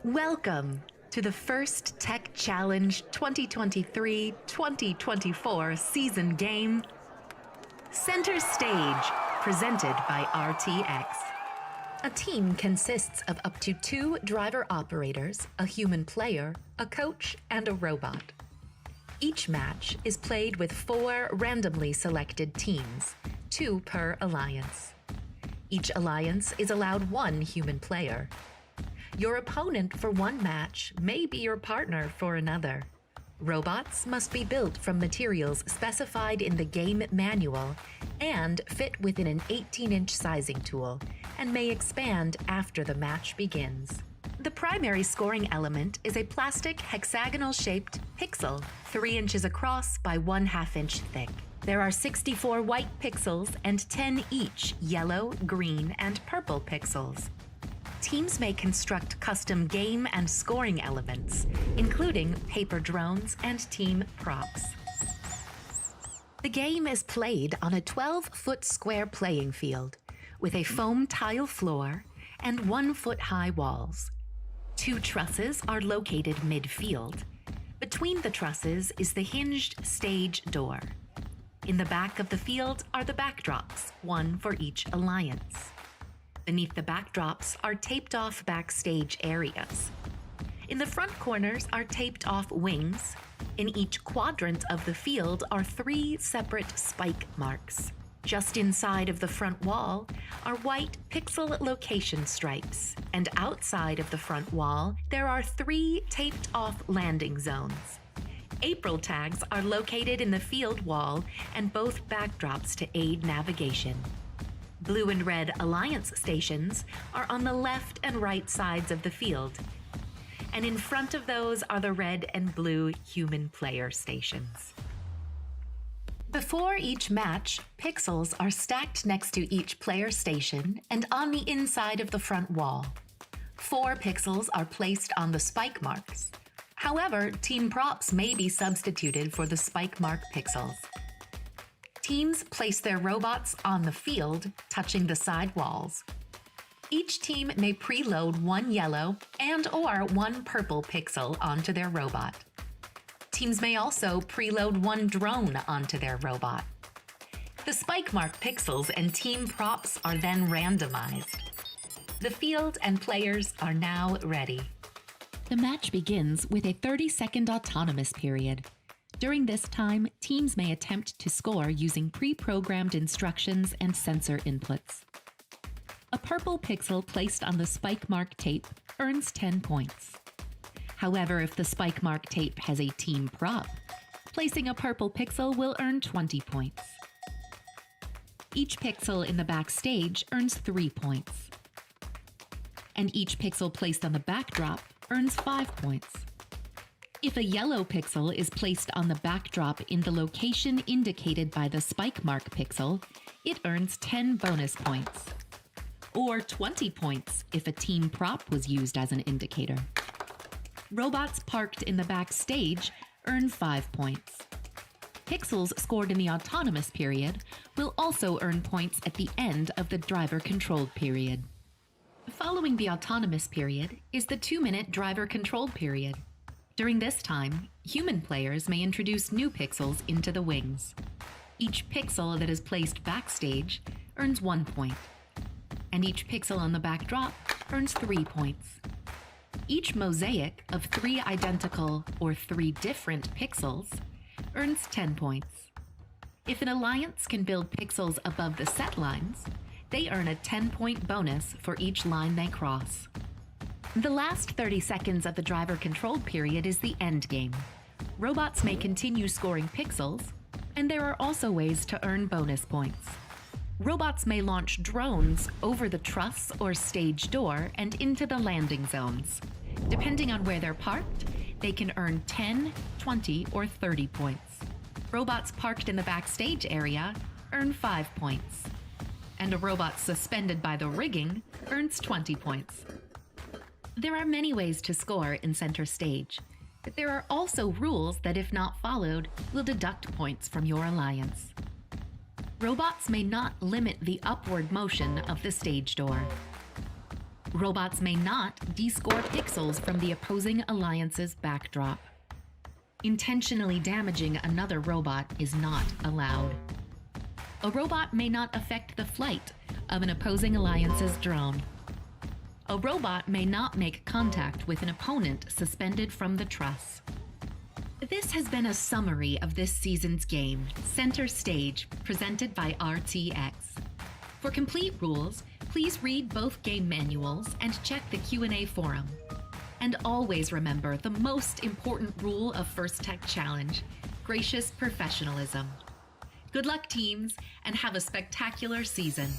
Welcome to the first Tech Challenge 2023-2024 season game, Center Stage, presented by RTX. A team consists of up to 2 driver operators, a human player, a coach, and a robot. Each match is played with 4 randomly selected teams, 2 per alliance. Each alliance is allowed 1 human player. Your opponent for one match may be your partner for another. Robots must be built from materials specified in the game manual and fit within an 18-inch sizing tool and may expand after the match begins. The primary scoring element is a plastic hexagonal-shaped pixel, 3 inches across by 1/2 inch thick. There are 64 white pixels and 10 each yellow, green, and purple pixels. Teams may construct custom game and scoring elements, including paper drones and team props. The game is played on a 12-foot square playing field with a foam tile floor and 1-foot-high walls. 2 trusses are located mid-field. Between the trusses is the hinged stage door. In the back of the field are the backdrops, 1 for each alliance. Beneath the backdrops are taped-off backstage areas. In the front corners are taped-off wings. In each quadrant of the field are 3 separate spike marks. Just inside of the front wall are white pixel location stripes, and outside of the front wall there are 3 taped-off landing zones. April tags are located in the field wall and both backdrops to aid navigation. Blue and red alliance stations are on the left and right sides of the field, and in front of those are the red and blue human player stations. Before each match, pixels are stacked next to each player station and on the inside of the front wall. 4 pixels are placed on the spike marks. However, team props may be substituted for the spike mark pixels. Teams place their robots on the field, touching the side walls. Each team may preload 1 yellow and/or 1 purple pixel onto their robot. Teams may also preload 1 drone onto their robot. The spike mark pixels and team props are then randomized. The field and players are now ready. The match begins with a 30-second autonomous period. During this time, teams may attempt to score using pre-programmed instructions and sensor inputs. A purple pixel placed on the spike mark tape earns 10 points. However, if the spike mark tape has a team prop, placing a purple pixel will earn 20 points. Each pixel in the backstage earns 3 points. And each pixel placed on the backdrop earns 5 points. If a yellow pixel is placed on the backdrop in the location indicated by the spike mark pixel, it earns 10 bonus points, or 20 points if a team prop was used as an indicator. Robots parked in the backstage earn 5 points. Pixels scored in the autonomous period will also earn points at the end of the driver-controlled period. Following the autonomous period is the 2-minute driver-controlled period. During this time, human players may introduce new pixels into the wings. Each pixel that is placed backstage earns 1 point, and each pixel on the backdrop earns 3 points. Each mosaic of 3 identical or 3 different pixels earns 10 points. If an alliance can build pixels above the set lines, they earn a 10-point bonus for each line they cross. The last 30 seconds of the driver-controlled period is the end game. Robots may continue scoring pixels, and there are also ways to earn bonus points. Robots may launch drones over the truss or stage door and into the landing zones. Depending on where they're parked, they can earn 10, 20, or 30 points. Robots parked in the backstage area earn 5 points, and a robot suspended by the rigging earns 20 points. There are many ways to score in Center Stage, but there are also rules that, if not followed, will deduct points from your alliance. Robots may not limit the upward motion of the stage door. Robots may not descore pixels from the opposing alliance's backdrop. Intentionally damaging another robot is not allowed. A robot may not affect the flight of an opposing alliance's drone. A robot may not make contact with an opponent suspended from the truss. This has been a summary of this season's game, Center Stage, presented by RTX. For complete rules, please read both game manuals and check the Q&A forum. And always remember the most important rule of First Tech Challenge: gracious professionalism. Good luck, teams, and have a spectacular season.